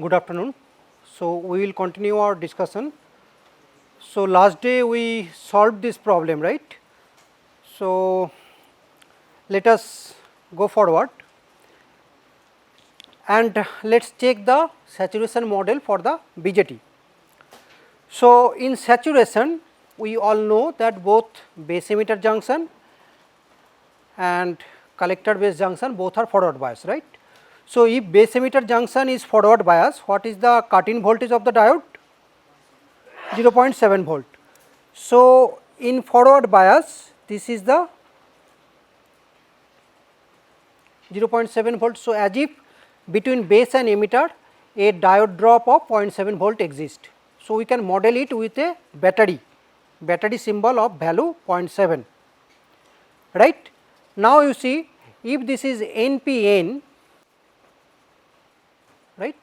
Good afternoon. So, we will continue our discussion. So, last day we solved this problem, right. So, let us go forward and let us check the saturation model for the BJT. So, in saturation we all know that both base emitter junction and collector base junction both are forward bias, right. So, if base emitter junction is forward bias, what is the cut-in voltage of the diode? 0.7 volt. So, in forward bias this is the 0.7 volt. So, as if between base and emitter a diode drop of 0.7 volt exists. So, we can model it with a battery symbol of value 0.7, right. Now, you see if this is NPN, right.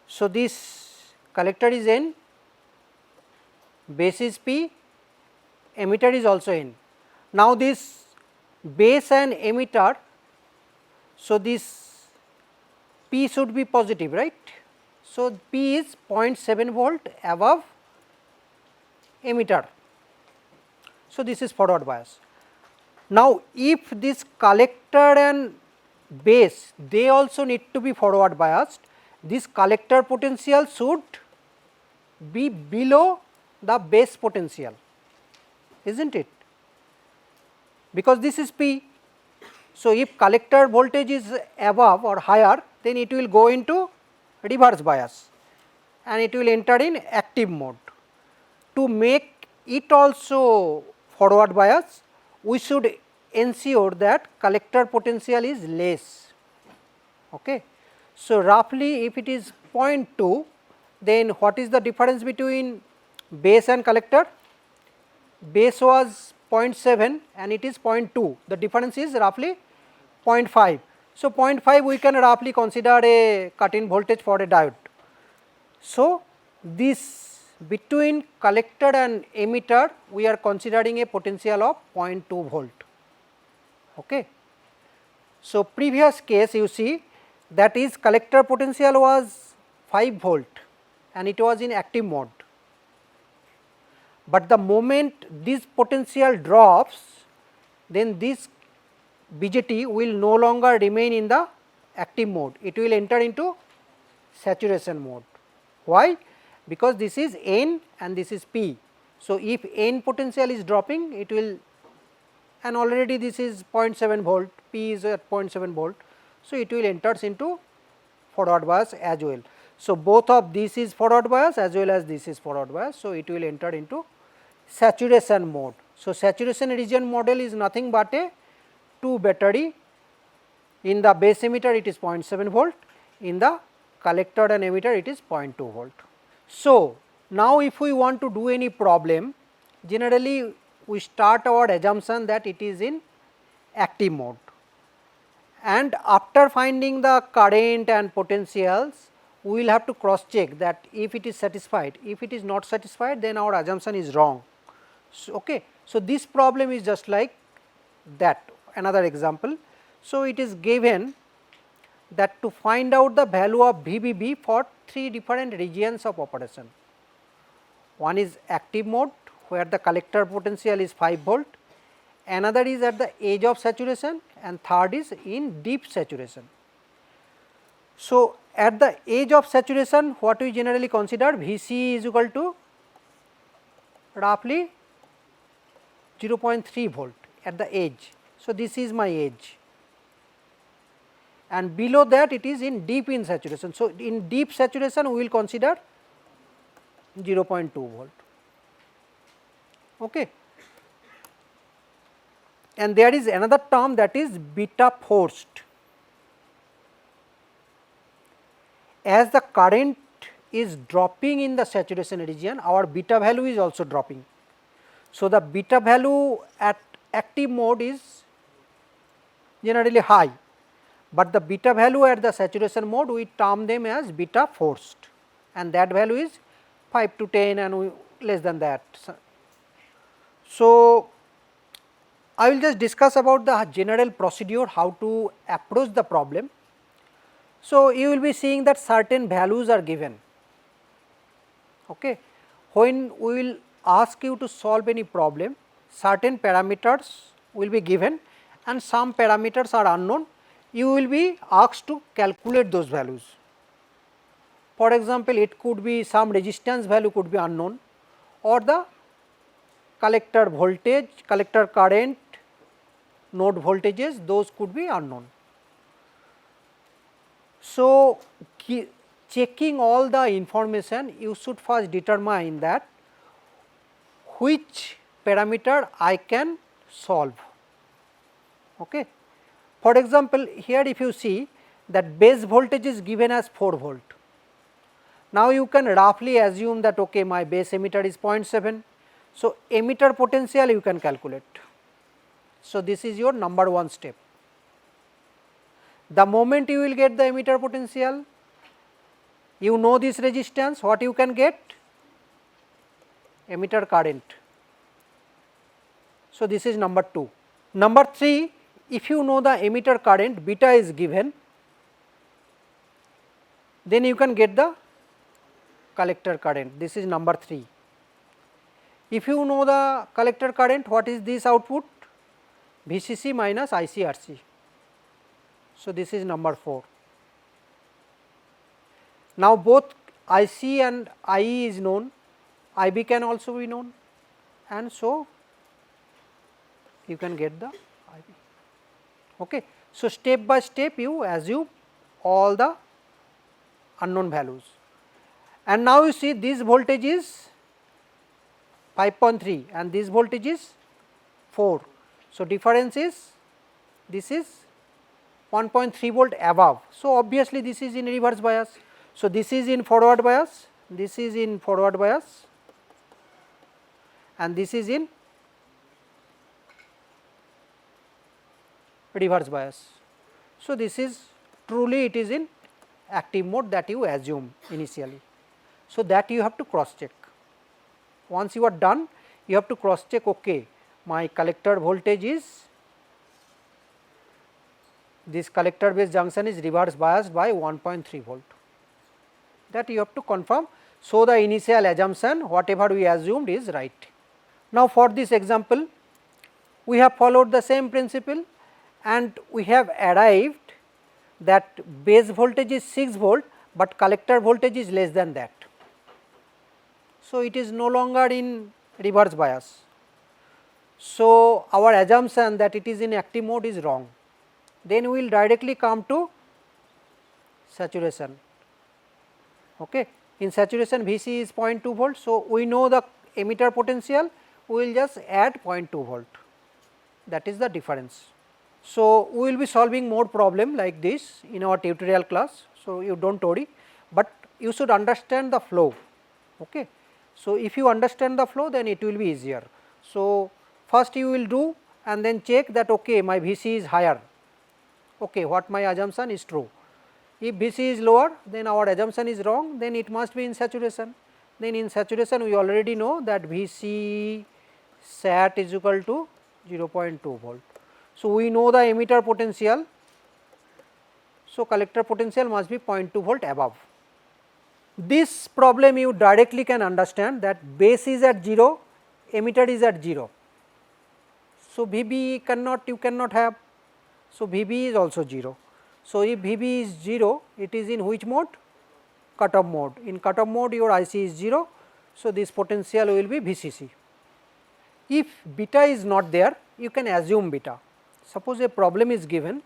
So, this collector is N, base is P, emitter is also N. Now, this base and emitter, so this P should be positive, right. So, P is 0.7 volt above emitter. So, this is forward bias. Now, if this collector and base they also need to be forward biased, this collector potential should be below the base potential, isn't it, because this is P. So, if collector voltage is above or higher, then it will go into reverse bias and it will enter in active mode. To make it also forward bias, we should ensure that collector potential is less. Okay. So, roughly if it is 0.2, then what is the difference between base and collector? Base was 0.7 and it is 0.2, the difference is roughly 0.5. So, 0.5 we can roughly consider a cut-in voltage for a diode. So, this between collector and emitter we are considering a potential of 0.2 volt. Okay. So, previous case you see that is collector potential was 5 volt and it was in active mode, but the moment this potential drops, then this BJT will no longer remain in the active mode, it will enter into saturation mode. Why? Because this is N and this is P. So, if N potential is dropping, it will, and already this is 0.7 volt, P is at 0.7 volt. So, it will enters into forward bias as well. So, both of this is forward bias as well as this is forward bias. So, it will enter into saturation mode. So, saturation region model is nothing but a 2 battery. In the base emitter it is 0.7 volt, in the collector and emitter it is 0.2 volt. So, now if we want to do any problem, generally we start our assumption that it is in active mode, and after finding the current and potentials we will have to cross check that if it is satisfied. If it is not satisfied, then our assumption is wrong. So, okay. So, this problem is just like that. Another example. So, it is given that to find out the value of VBB for 3 different regions of operation. One is active mode where the collector potential is 5 volt, another is at the edge of saturation, and third is in deep saturation. So, at the edge of saturation what we generally consider Vc is equal to roughly 0.3 volt at the edge. So, this is my edge, and below that it is in deep in saturation. So, in deep saturation we will consider 0.2 volt. Okay. And there is another term that is beta forced. As the current is dropping in the saturation region, our beta value is also dropping. So, the beta value at active mode is generally high, but the beta value at the saturation mode we term them as beta forced, and that value is 5 to 10 and less than that. So, I will just discuss about the general procedure how to approach the problem. So, you will be seeing that certain values are given. Okay. When we will ask you to solve any problem, certain parameters will be given and some parameters are unknown. You will be asked to calculate those values. For example, it could be some resistance value could be unknown, or the collector voltage, collector current, node voltages, those could be unknown. So, checking all the information, you should first determine that which parameter I can solve. Okay. For example, here if you see that base voltage is given as 4 volt. Now, you can roughly assume that okay, my base emitter is 0.7. So, emitter potential you can calculate. So, this is your number 1 step. The moment you will get the emitter potential, you know this resistance, what you can get? Emitter current. So, this is number 2. Number 3, if you know the emitter current beta is given, then you can get the collector current. This is number 3. If you know the collector current, what is this output? VCC minus ICRC. So, this is number 4. Now, both IC and IE is known, IB can also be known, and so you can get the IB. Okay. So, step by step you assume all the unknown values, and now you see this voltage is 5.3 and this voltage is 4. So, difference is this is 1.3 volt above. So, obviously, this is in reverse bias. So, this is in forward bias, this is in forward bias, and this is in reverse bias. So, this is truly it is in active mode that you assume initially. So, that you have to cross check. Once you are done, you have to cross check, okay, my collector voltage is, this collector base junction is reverse biased by 1.3 volt. That you have to confirm. So, the initial assumption whatever we assumed is right. Now, for this example, we have followed the same principle and we have arrived that base voltage is 6 volt, but collector voltage is less than that. So, it is no longer in reverse bias. So, our assumption that it is in active mode is wrong. Then we will directly come to saturation. Okay. In saturation Vc is 0.2 volt. So, we know the emitter potential, we will just add 0.2 volt, that is the difference. So, we will be solving more problem like this in our tutorial class. So, you do not worry, but you should understand the flow. Okay. So, if you understand the flow, then it will be easier. So, first you will do and then check that okay, my Vc is higher, okay, what my assumption is true. If Vc is lower, then our assumption is wrong, then it must be in saturation. Then in saturation we already know that Vc sat is equal to 0.2 volt. So, we know the emitter potential. So, collector potential must be 0.2 volt above. This problem you directly can understand that base is at 0, emitter is at 0. So, Vb cannot, you cannot have. So, Vb is also 0. So, if Vb is 0, it is in which mode? Cut-off mode. In cut-off mode your IC is 0. So, this potential will be Vcc. If beta is not there, you can assume beta. Suppose a problem is given,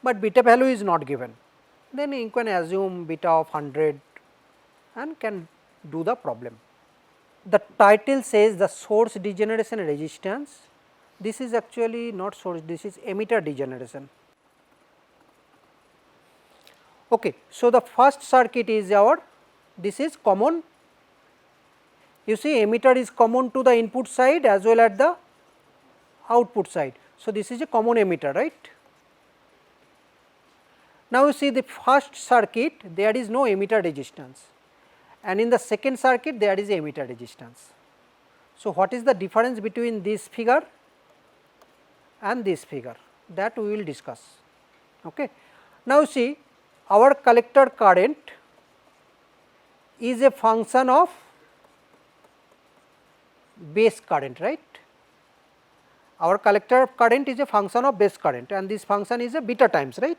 but beta value is not given, then you can assume beta of 100 and can do the problem. The title says the source degeneration resistance. This is actually not source, this is emitter degeneration. Okay. So, the first circuit is our, this is common, you see emitter is common to the input side as well as the output side. So, this is a common emitter, right. Now, you see the first circuit there is no emitter resistance, and in the second circuit there is a emitter resistance. So, what is the difference between this figure and this figure, that we will discuss. Okay. Now, see our collector current is a function of base current, right. Our collector current is a function of base current and this function is a beta times, right.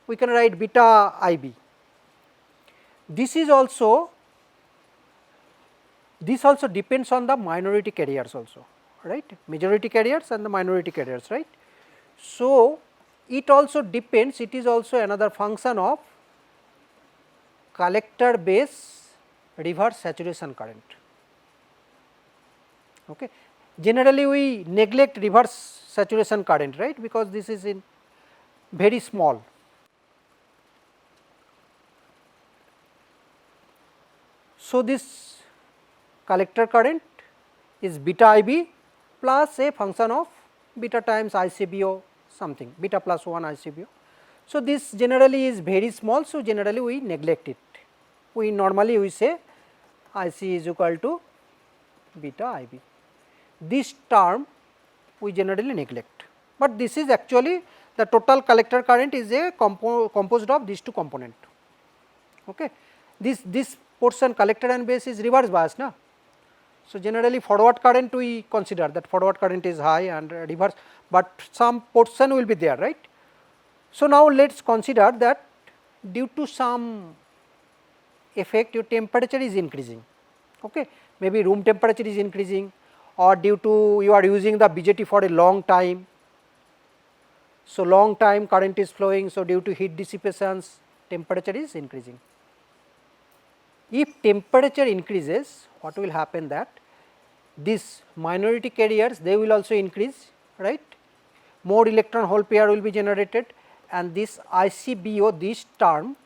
We can write beta IB. This also depends on the minority carriers also, right, majority carriers and the minority carriers, right. So, it also depends, it is also another function of collector base reverse saturation current. Okay. Generally, we neglect reverse saturation current, right, because this is in very small. So, this collector current is beta IB plus a function of beta times ICBO something, beta plus 1 ICBO. So, this generally is very small. So, generally we neglect it. We normally we say IC is equal to beta IB. This term we generally neglect, but this is actually the total collector current is a composed of these two component. Okay. This portion collector and base is reverse bias, na. So, generally forward current we consider that forward current is high and reverse, but some portion will be there, right. So, now let us consider that due to some effect your temperature is increasing, okay. Maybe room temperature is increasing or due to you are using the BJT for a long time. So, long time current is flowing. So, due to heat dissipations temperature is increasing. If temperature increases, what will happen that these minority carriers they will also increase, right. More electron hole pair will be generated and this ICBO, this term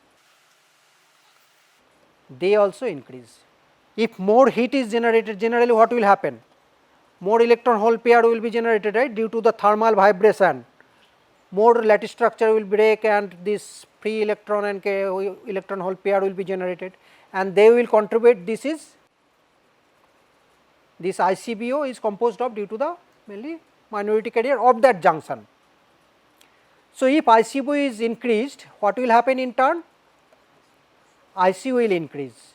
they also increase. If more heat is generated, generally what will happen? More electron hole pair will be generated, right, due to the thermal vibration. More lattice structure will break and this free electron and electron hole pair will be generated and they will contribute. This ICBO is composed of due to the mainly minority carrier of that junction. So, if ICBO is increased, what will happen in turn? IC will increase.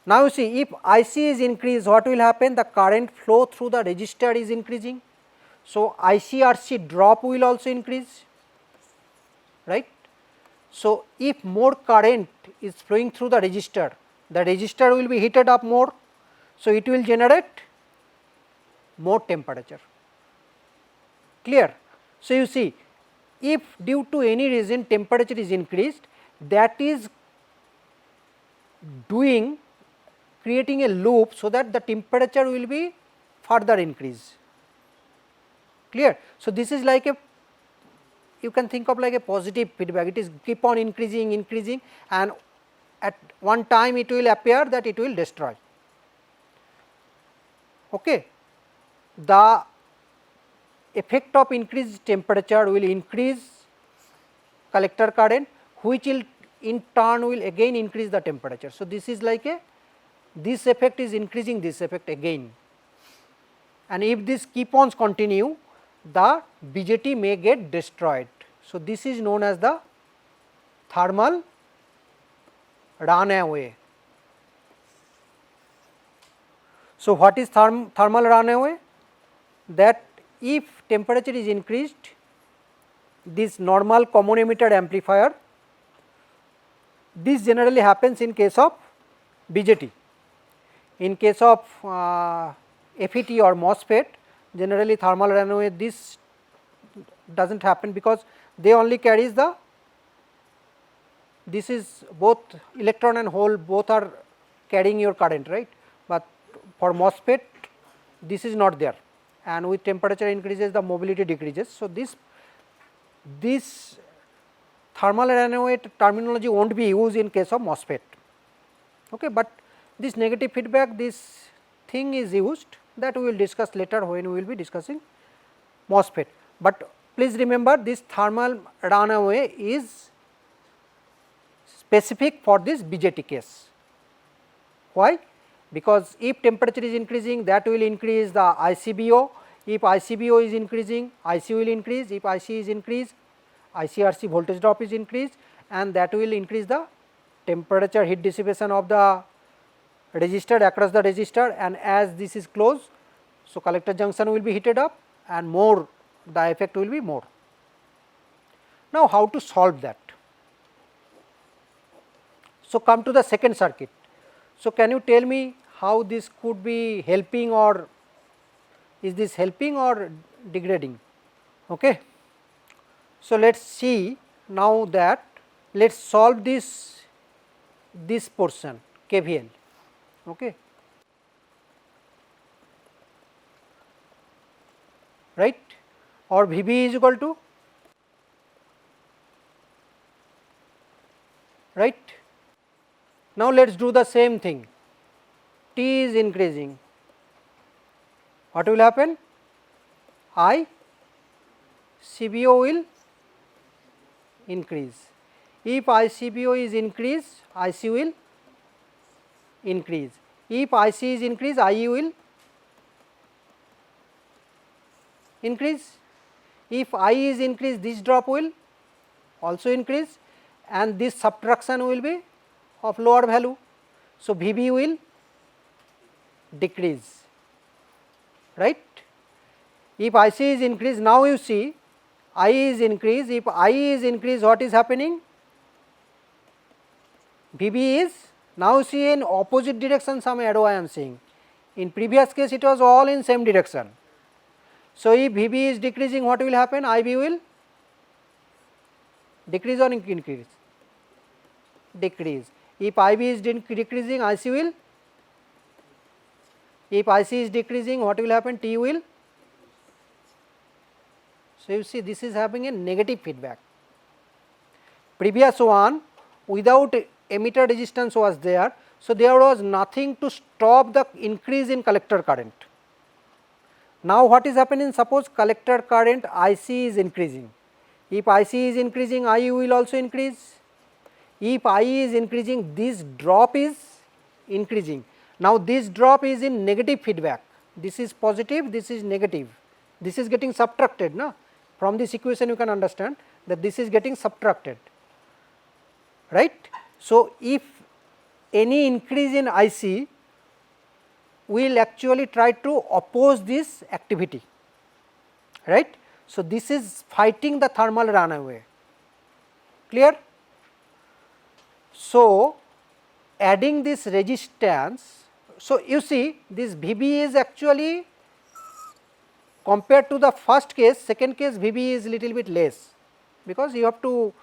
Now, you see if IC is increased, what will happen? The current flow through the resistor is increasing. So, ICRC drop will also increase, right. So, if more current is flowing through the resistor will be heated up more. So, it will generate more temperature, clear. So, you see if due to any reason temperature is increased, that is creating a loop so that the temperature will be further increase, clear. So, this is like a, you can think of like a positive feedback, it is keep on increasing and at one time it will appear that it will destroy. Okay. The effect of increased temperature will increase collector current, which will in turn will again increase the temperature. So, this is like a, this effect is increasing this effect again, and if this keep on continue, the BJT may get destroyed. So, this is known as the thermal runaway. So, what is thermal runaway? That if temperature is increased, this normal common emitter amplifier, this generally happens in case of BJT. In case of FET or MOSFET, generally thermal runaway this does not happen because they only carries the, this is both electron and hole both are carrying your current, right, but for MOSFET this is not there and with temperature increases the mobility decreases. So, this thermal runaway terminology will not be used in case of MOSFET, okay, but this negative feedback, this thing is used, that we will discuss later when we will be discussing MOSFET. But please remember this thermal runaway is specific for this BJT case. Why? Because if temperature is increasing, that will increase the ICBO. If ICBO is increasing, IC will increase. If IC is increased, ICRC voltage drop is increased, and that will increase the temperature heat dissipation of the resistor across the resistor, and as this is closed, so collector junction will be heated up and more the effect will be more. Now, how to solve that? So, come to the second circuit. So, can you tell me how this could be helping, or is this helping or degrading? Okay. So, let us see now that let us solve this portion KVL. Okay. Right, or VB is equal to, right. Now, let us do the same thing. T is increasing, what will happen? I CBO will increase. If ICBO is increased, IC will increase. If IC is increased, IE will increase. If I is increased, this drop will also increase, and this subtraction will be of lower value. So, VB will decrease, right. If IC is increased, now you see I is increased. If I is increased, what is happening? VB is now see in opposite direction, some arrow I am seeing. In previous case, it was all in same direction. So, if VB is decreasing, what will happen? IB will decrease or increase? Decrease. If IB is decreasing, IC will. If IC is decreasing, what will happen? T will. So, you see this is having a negative feedback. Previous one without emitter resistance was there. So, there was nothing to stop the increase in collector current. Now, what is happening? Suppose collector current IC is increasing. If IC is increasing, IE will also increase. If IE is increasing, this drop is increasing. Now, this drop is in negative feedback. This is positive, this is negative. This is getting subtracted. No? From this equation, you can understand that this is getting subtracted, right. So, if any increase in IC will actually try to oppose this activity, right. So, this is fighting the thermal runaway, clear. So, adding this resistance, so you see this VB is actually compared to the first case, second case VB is little bit less, because you have to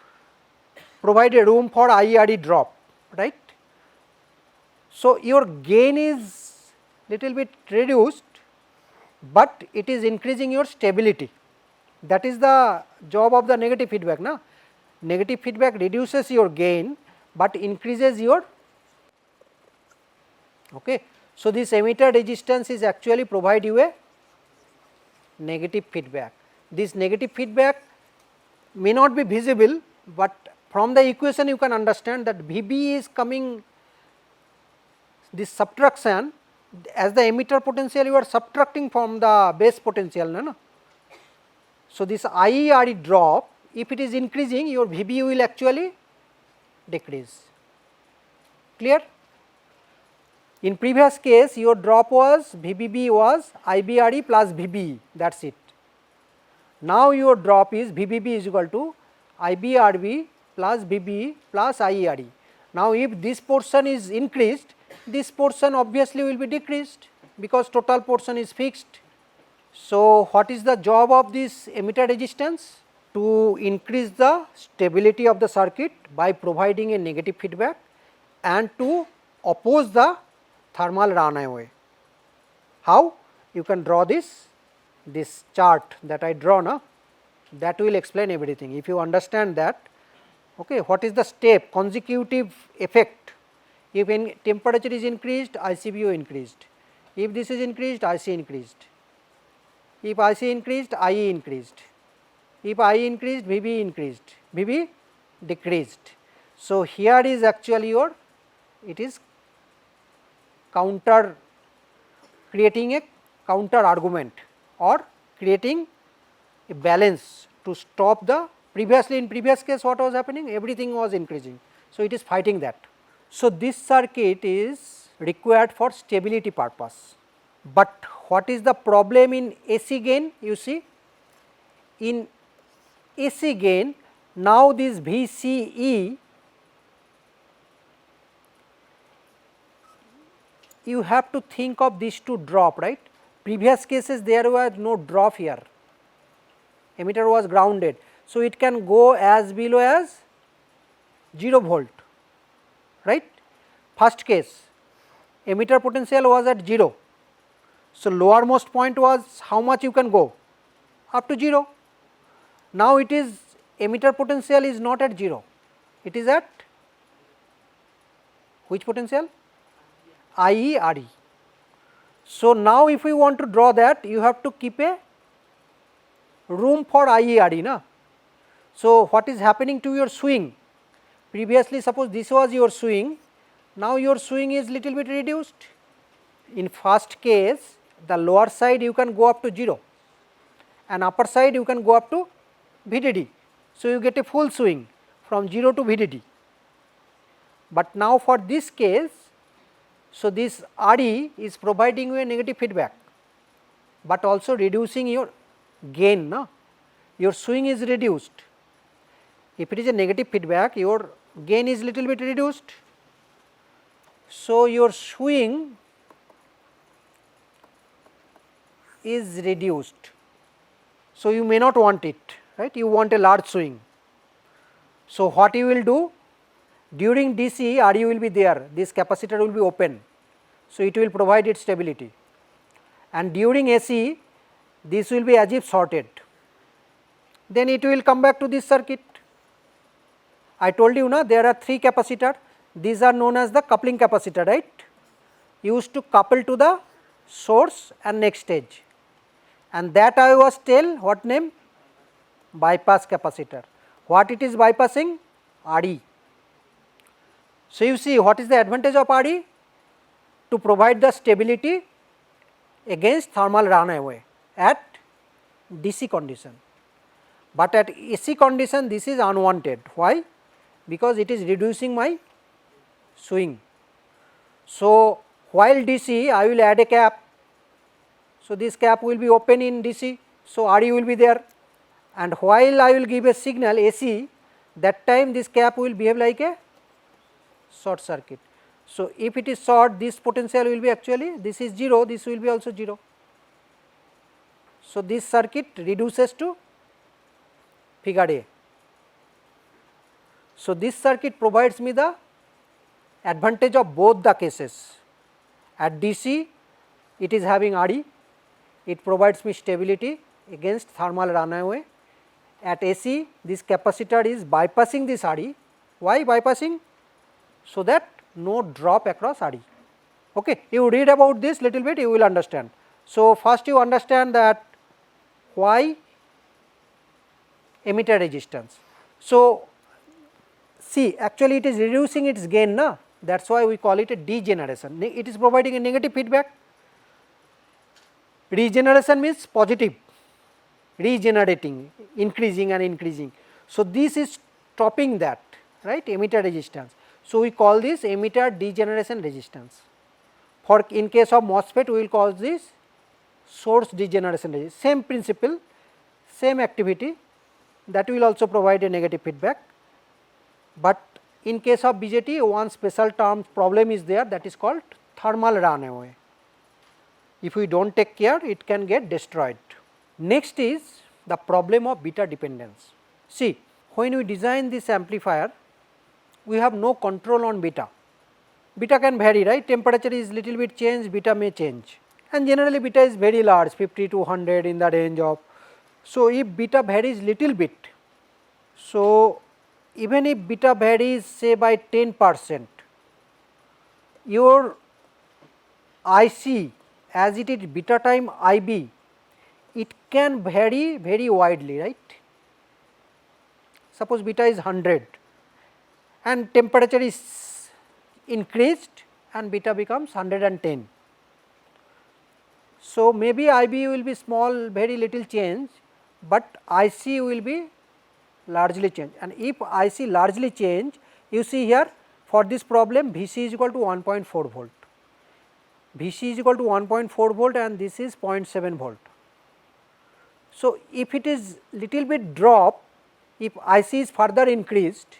provide a room for IRE drop, right. So, your gain is little bit reduced, but it is increasing your stability. That is the job of the negative feedback. Na? Negative feedback reduces your gain, but increases your. Okay. So, this emitter resistance is actually provide you a negative feedback. This negative feedback may not be visible, but from the equation you can understand that VB is coming, this subtraction, as the emitter potential you are subtracting from the base potential. No? So, this IERE drop, if it is increasing, your VB will actually decrease, clear. In previous case, your drop was VBB was IBRE plus VBE, that is it. Now, your drop is VBB is equal to IBRB plus VBE plus IERE. Now, if this portion is increased, this portion obviously will be decreased, because total portion is fixed. So, what is the job of this emitter resistance? To increase the stability of the circuit by providing a negative feedback and to oppose the thermal runaway. How? You can draw this chart that I draw, na? That will explain everything. If you understand that, okay, what is the step, consecutive effect? If temperature is increased, ICBO increased. If this is increased, IC increased. If IC increased, IE increased. If IE increased, VB increased, VB decreased. So, here is actually your, it is counter, creating a counter argument or creating a balance to stop the Previously, in previous case what was happening? Everything was increasing. So, it is fighting that. So, this circuit is required for stability purpose. But what is the problem in AC gain? You see, in AC gain, now this VCE, you have to think of these two drop, right. Previous cases there was no drop here, emitter was grounded. So, it can go as below as 0 volt, right. First case, emitter potential was at 0. So, lowermost point was how much you can go? Up to 0. Now, it is emitter potential is not at 0, it is at which potential? IE RE. So, now if we want to draw that, you have to keep a room for IE RE, na. So, what is happening to your swing? Previously, suppose this was your swing, now your swing is little bit reduced. In first case, the lower side you can go up to 0 and upper side you can go up to VDD. So, you get a full swing from 0 to VDD. But now for this case, so this RE is providing you a negative feedback, but also reducing your gain, na? Your swing is reduced. If it is a negative feedback, your gain is little bit reduced. So, your swing is reduced. So, you may not want it, right, you want a large swing. So, what you will do? During DC, RE will be there, this capacitor will be open. So, it will provide its stability, and during AC, this will be as if shorted. Then it will come back to this circuit. I told you, na, there are 3 capacitors, these are known as the coupling capacitor, right, used to couple to the source and next stage, and that I was tell what name? Bypass capacitor. What it is bypassing? RE. So, you see what is the advantage of RE? To provide the stability against thermal runaway at DC condition, but at AC condition this is unwanted. Why? Because it is reducing my swing. So, while DC I will add a cap. So, this cap will be open in DC. So, RE will be there, and while I will give a signal AC, that time this cap will behave like a short circuit. So, if it is short, this potential will be actually, this is 0, this will be also 0. So, this circuit reduces to figure A. So, this circuit provides me the advantage of both the cases. At DC, it is having RE, it provides me stability against thermal runaway. At AC, this capacitor is bypassing this RE. Why bypassing? So that no drop across RE. Okay. You read about this little bit, you will understand. So, first you understand that why emitter resistance. So, see, actually it is reducing its gain, na, that is why we call it a degeneration. It is providing a negative feedback. Regeneration means positive, regenerating, increasing and increasing. So, this is stopping that, right, emitter resistance. So, we call this emitter degeneration resistance. For in case of MOSFET, we will call this source degeneration resistance. Same principle, same activity, that will also provide a negative feedback. But in case of BJT, one special term problem is there, that is called thermal runaway. If we do not take care, it can get destroyed. Next is the problem of beta dependence. See, when we design this amplifier, we have no control on beta. Beta can vary, right, temperature is little bit change, beta may change, and generally beta is very large, 50 to 100 in the range of. So, if beta varies little bit, so even if beta varies say by 10%, your IC as it is beta time IB, it can vary very widely, right. Suppose beta is 100 and temperature is increased and beta becomes 110. So, maybe IB will be small, very little change, but IC will be largely change, and if IC largely change, you see here for this problem Vc is equal to 1.4 volt, Vc is equal to 1.4 volt and this is 0.7 volt. So, if it is little bit drop, if IC is further increased,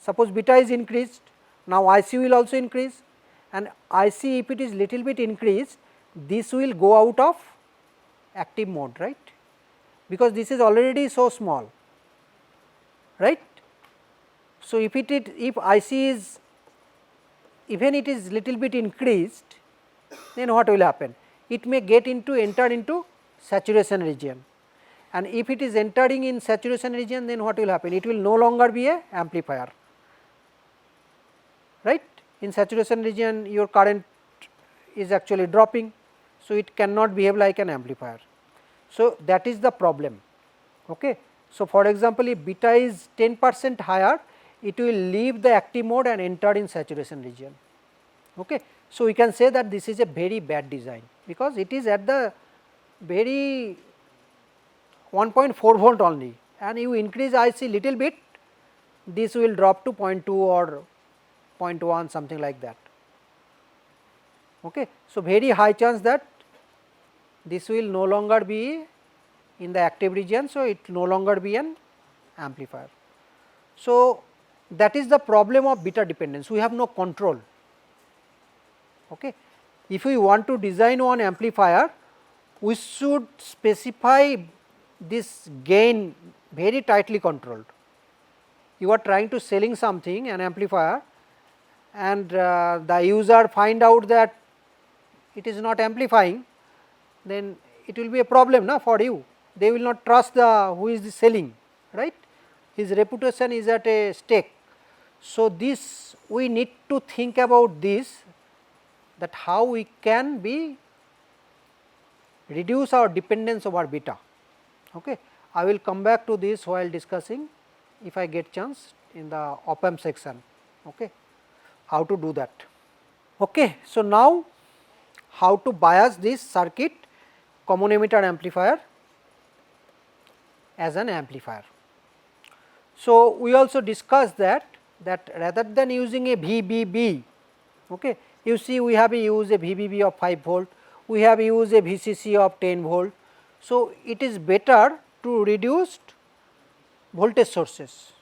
suppose beta is increased, now IC will also increase, and IC if it is little bit increased, this will go out of active mode, right, because this is already so small, right. So, if IC is even it is little bit increased, then what will happen? It may enter into saturation region, and if it is entering in saturation region, then what will happen? It will no longer be a amplifier, right. In saturation region your current is actually dropping, so it cannot behave like an amplifier. So, that is the problem. Okay. So, for example, if beta is 10% higher, it will leave the active mode and enter in saturation region. Okay. So, we can say that this is a very bad design, because it is at the very 1.4 volt only, and you increase IC little bit, this will drop to 0.2 or 0.1, something like that. Okay. So, very high chance that this will no longer be in the active region, so it no longer be an amplifier. So, that is the problem of beta dependence, we have no control. Okay. If we want to design one amplifier, we should specify this gain very tightly controlled. You are trying to selling something, an amplifier, and the user find out that it is not amplifying, then it will be a problem for you. They will not trust who is selling, right. His reputation is at a stake. So, this we need to think about this, that how we can reduce our dependence over beta. Okay. I will come back to this while discussing, if I get chance, in the op-amp section, okay, how to do that. Okay. So, now how to bias this circuit common emitter amplifier as an amplifier. So, we also discussed that rather than using a VBB, okay, you see we have used a VBB of 5 volt, we have used a VCC of 10 volt. So, it is better to reduce voltage sources,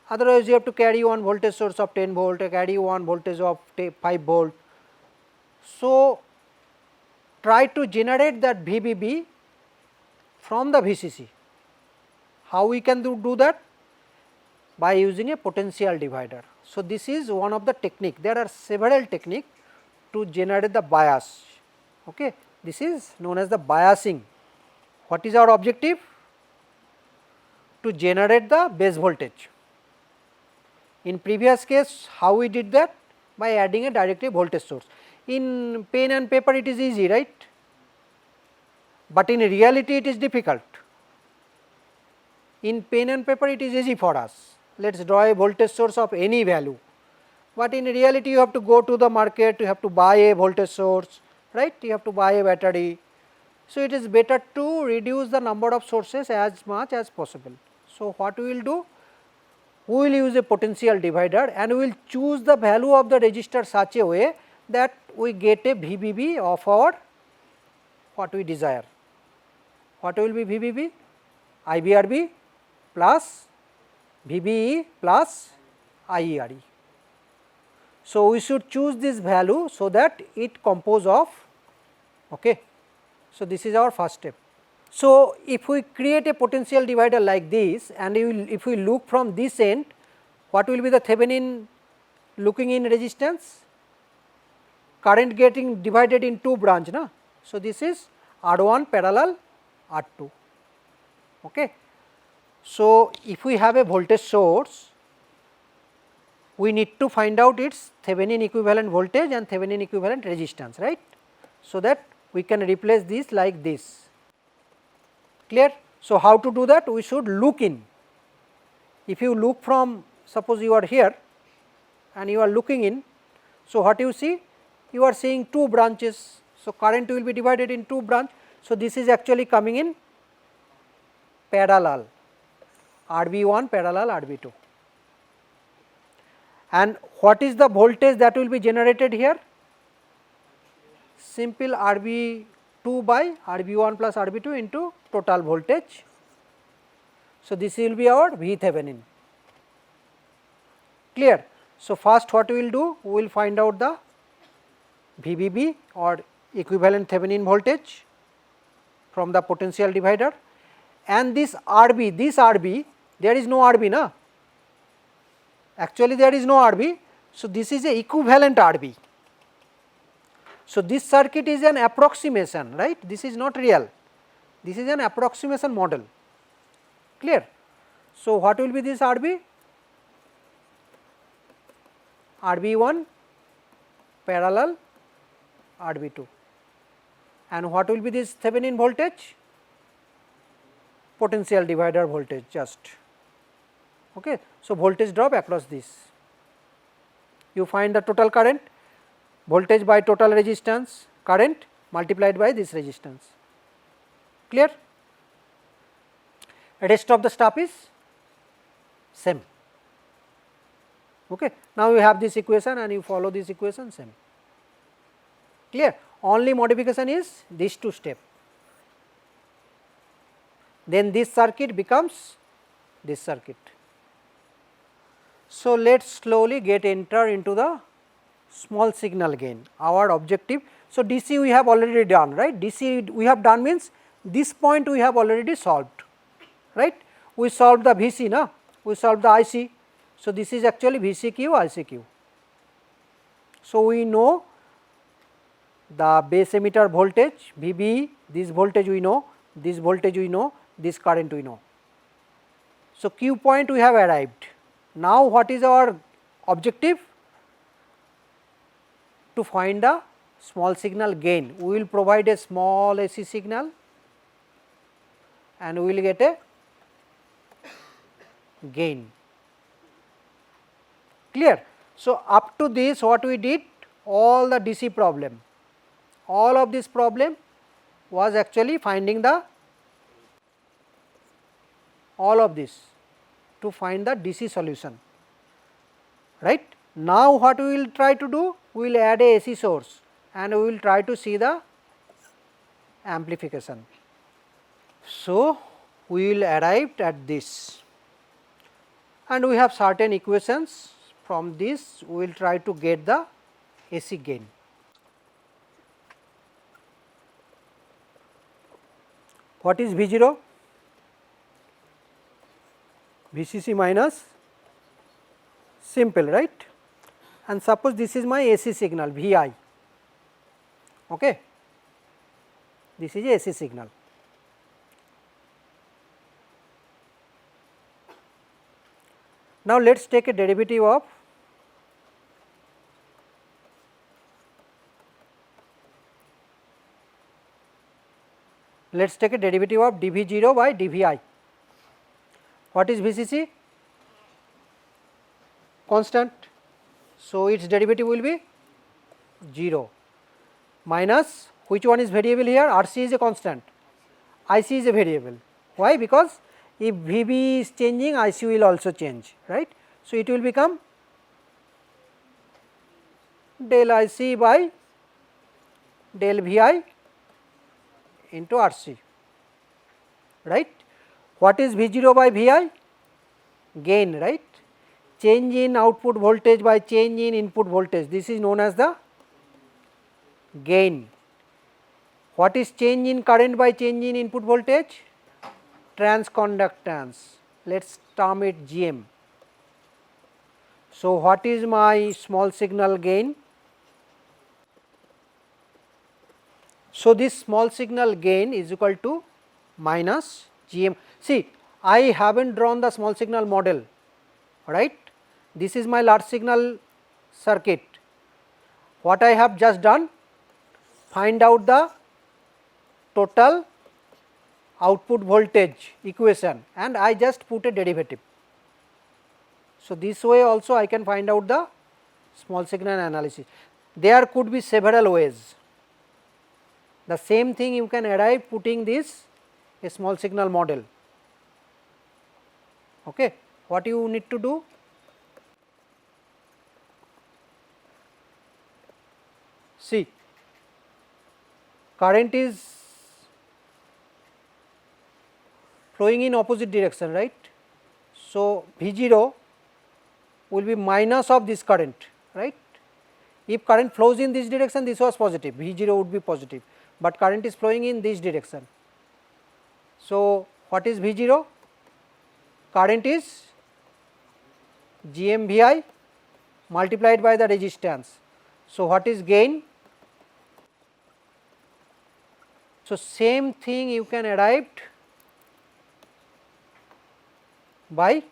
otherwise you have to carry one voltage source of 10 volt, carry one voltage of 5 volt. So, try to generate that VBB from the VCC. How we can do that? By using a potential divider. So, this is one of the technique. There are several techniques to generate the bias. Okay. This is known as the biasing. What is our objective? To generate the base voltage. In previous case, how we did that? By adding a directly voltage source. In pen and paper it is easy, right, but in reality it is difficult. In pen and paper it is easy for us, let us draw a voltage source of any value, but in reality you have to go to the market, you have to buy a voltage source, right, you have to buy a battery. So, it is better to reduce the number of sources as much as possible. So, what we will do? We will use a potential divider and we will choose the value of the resistor such a way that we get a VBB of our what we desire. What will be VBB? IBRB plus VBE plus IERE. So, we should choose this value so that it compose of, okay. So, this is our first step. So, if we create a potential divider like this and if we look from this end, what will be the Thevenin looking in resistance? Current getting divided in two branch, na? So, this is R1 parallel R2. Okay. So, if we have a voltage source, we need to find out its Thevenin equivalent voltage and Thevenin equivalent resistance, right. So, that we can replace this like this, clear. So, how to do that? We should look in. If you look from, suppose you are here and you are looking in, so what you see? You are seeing two branches. So, current will be divided in two branch. So, this is actually coming in parallel. RB1 parallel RB2. And what is the voltage that will be generated here? Simple RB2 by RB1 plus RB2 into total voltage. So, this will be our V Thevenin. Clear? So, first what we will do? We will find out the VBB or equivalent Thevenin voltage from the potential divider, and this RB, there is no RB, na? Actually there is no RB. So, this is a equivalent RB. So, this circuit is an approximation, right? This is not real, this is an approximation model. Clear? So, what will be this RB? RB1 parallel RB2. And what will be this Thevenin voltage? Potential divider voltage just. Okay. So, voltage drop across this. You find the total current, voltage by total resistance, current multiplied by this resistance. Clear? Rest of the stuff is same. Okay. Now, you have this equation and you follow this equation same. Clear? Only modification is these two steps. Then this circuit becomes this circuit. So, let us slowly get enter into the small signal gain, our objective. So, DC we have already done, right? DC we have done means this point we have already solved, right? We solved the VC, na? We solved the IC. So, this is actually VCQ, ICQ. So, we know the base emitter voltage VB, this voltage we know, this voltage we know, this current we know. So, Q point we have arrived. Now, what is our objective? To find the small signal gain. We will provide a small AC signal and we will get a gain. Clear? So, up to this what we did, all the DC problem, all of this problem was actually finding the, all of this to find the DC solution, right. Now, what we will try to do? We will add a AC source and we will try to see the amplification. So, we will arrive at this and we have certain equations. From this we will try to get the AC gain. What is V0? VCC minus, simple, right? And suppose this is my AC signal Vi, okay. This is AC signal. Now, let us take a derivative of dV0 by dVi. What is VCC? Constant. So, its derivative will be 0 minus, which one is variable here? RC is a constant, IC is a variable. Why? Because if VB is changing, IC will also change, right. So, it will become del IC by del VI into RC, right. What is V0 by Vi? Gain, right. Change in output voltage by change in input voltage, this is known as the gain. What is change in current by change in input voltage? Transconductance, let us term it GM. So, what is my small signal gain? So, this small signal gain is equal to minus GM. See, I have not drawn the small signal model, right. This is my large signal circuit. What I have just done? Find out the total output voltage equation and I just put a derivative. So, this way also I can find out the small signal analysis. There could be several ways. The same thing you can arrive putting this a small signal model. Okay. What you need to do? See, current is flowing in opposite direction, right. So, V 0 will be minus of this current, right. If current flows in this direction, this was positive, V 0 would be positive, but current is flowing in this direction. So, what is V 0? Current is GMVI multiplied by the resistance. So, what is gain? So, same thing you can arrive by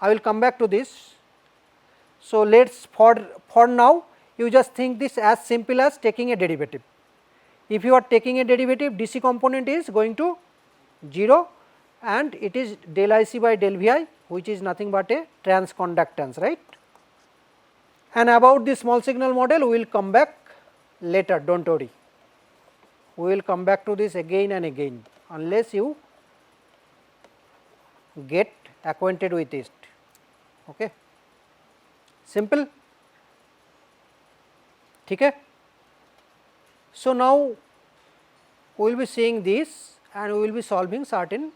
I will come back to this. So, let us for now you just think this as simple as taking a derivative. If you are taking a derivative, DC component is going to 0 and it is del IC by del VI, which is nothing but a transconductance, right. And about the small signal model we will come back later, do not worry. We will come back to this again and again unless you get acquainted with it. Okay. Simple. Okay. So, now we will be seeing this and we will be solving certain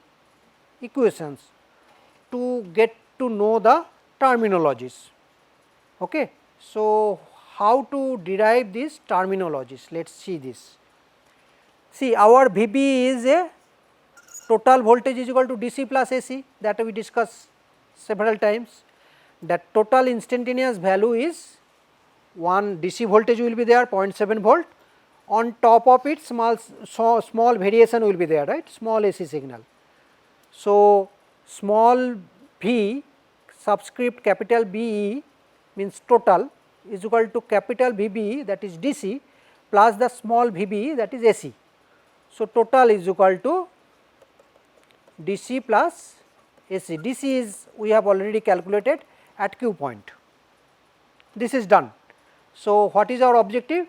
equations to get to know the terminologies. Okay. So, how to derive these terminologies? Let us see this. See, our VB is a total voltage is equal to DC plus AC, that we discussed several times. That total instantaneous value is one DC voltage will be there 0.7 volt, on top of it small variation will be there, right, small AC signal. So, small v subscript capital BE means total is equal to capital VB, that is DC, plus the small VB, that is AC. So, total is equal to DC plus AC. DC is we have already calculated at Q point. This is done. So, what is our objective?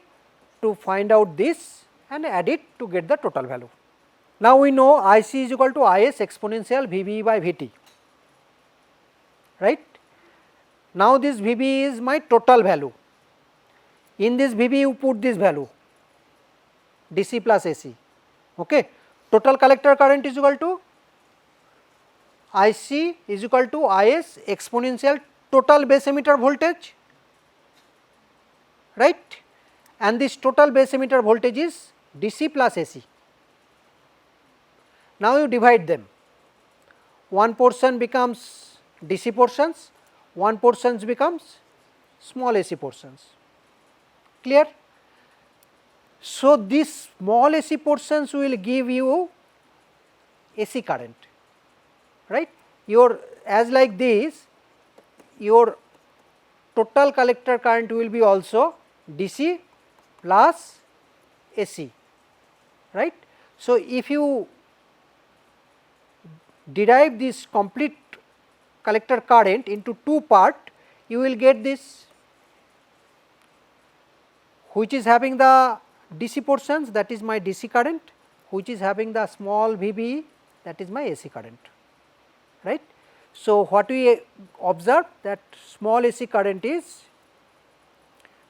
To find out this and add it to get the total value. Now, we know IC is equal to IS exponential VB by VT, right. Now, this VB is my total value. In this VB you put this value DC plus AC. Okay. Total collector current is equal to IC is equal to IS exponential total base emitter voltage, right, and this total base emitter voltage is DC plus AC. Now, you divide them, one portion becomes DC portions, one portion becomes small AC portions, clear. So, these small AC portions will give you AC current, right. Your as like this, your total collector current will be also DC plus AC, right. So, if you derive this complete collector current into two part, you will get this, which is having the DC portions, that is my DC current, which is having the small VB, that is my AC current, right. So, what we observe, that small AC current is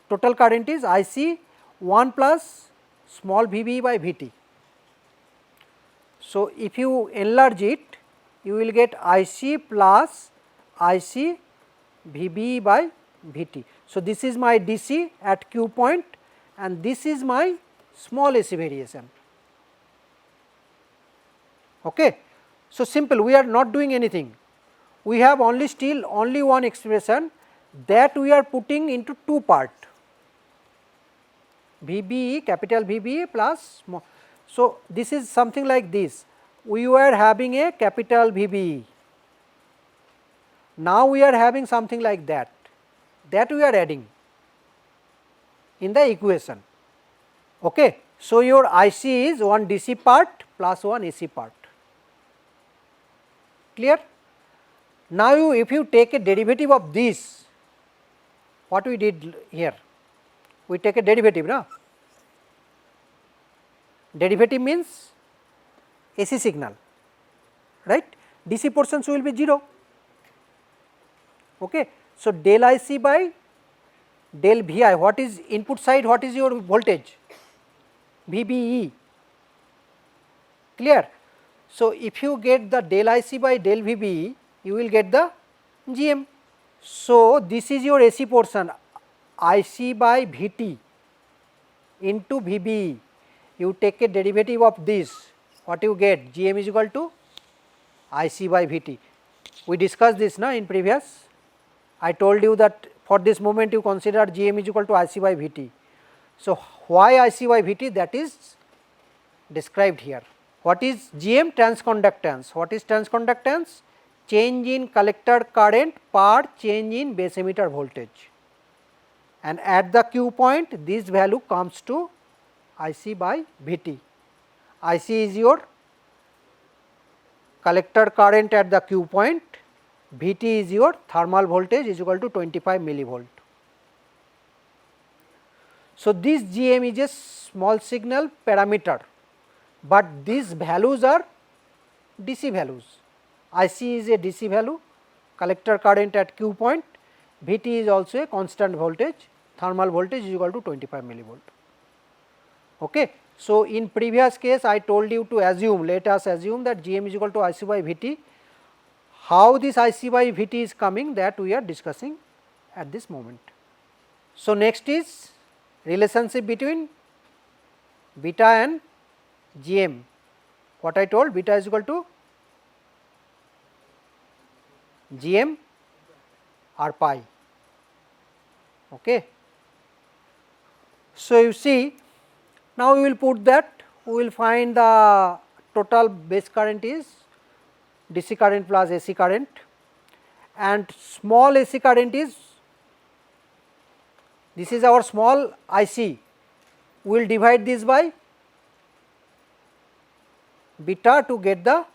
total current is IC 1 plus small VB by VT. So, if you enlarge it, you will get IC plus IC VB by VT. So, this is my DC at Q point and this is my small AC variation. Okay. So, simple, we are not doing anything. We have only one expression that we are putting into two part, VB capital VB plus small. So, this is something like this, we were having a capital VB, now we are having something like that we are adding in the equation. Okay. So, your IC is one DC part plus one AC part, clear. Now, if you take a derivative of this, what we did here, we take a derivative, na? derivative means AC signal, right. DC portions will be 0. Okay. So, del IC by del VI, what is input side, what is your voltage? VBE, clear. So, if you get the del IC by del VBE, you will get the GM. So, this is your AC portion, IC by VT into VBE, you take a derivative of this, what you get? GM is equal to IC by VT. We discussed this na in previous. I told you that for this moment you consider GM is equal to IC by VT. So, why IC by VT, that is described here. What is GM? Transconductance. What is transconductance? Change in collector current per change in base emitter voltage, and at the Q point this value comes to IC by VT. IC is your collector current at the Q point, VT is your thermal voltage is equal to 25 millivolt. So, this GM is a small signal parameter, but these values are DC values. IC is a DC value, collector current at Q point, VT is also a constant voltage, thermal voltage is equal to 25 millivolt. Okay. So, in previous case I told you to assume, let us assume that GM is equal to IC by VT. How this IC by VT is coming, that we are discussing at this moment. So, next is relationship between beta and GM. What I told, beta is equal to GM R pi. Okay. So, you see, now we will put that, we will find the total base current is DC current plus AC current, and small AC current is, this is our small IC, we will divide this by beta to get the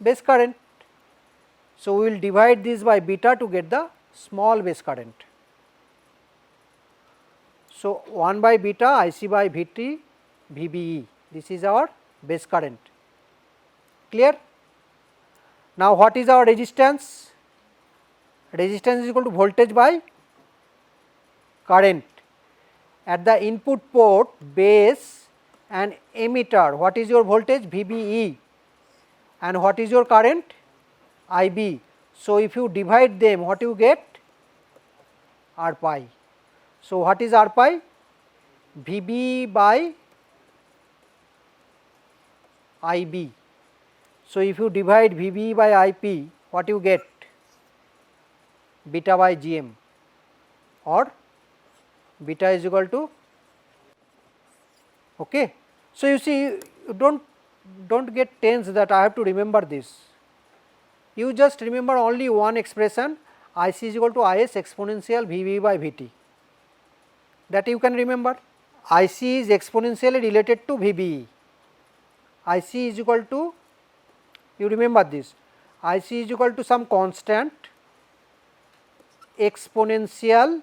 base current. So, we will divide this by beta to get the small base current. So, 1 by beta IC by VT VBE, this is our base current, clear. Now, what is our resistance? Resistance is equal to voltage by current. At the input port, base and emitter, what is your voltage? VBE, and what is your current? IB. So, if you divide them, what you get? R pi. So, what is R pi? VB by IB. So, if you divide VB by IP, what you get? Beta by GM, or beta is equal to, okay. So, you see, you don't get tense that I have to remember this. You just remember only one expression, IC is equal to IS exponential VB by VT, that you can remember. IC is exponentially related to VBE. IC is equal to, you remember this, IC is equal to some constant exponential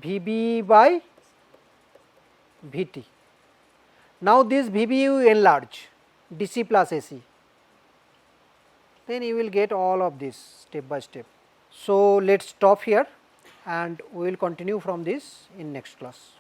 VBE by VT. Now, this VBE you enlarge DC plus AC, then you will get all of this step by step. So, let us stop here and we will continue from this in next class.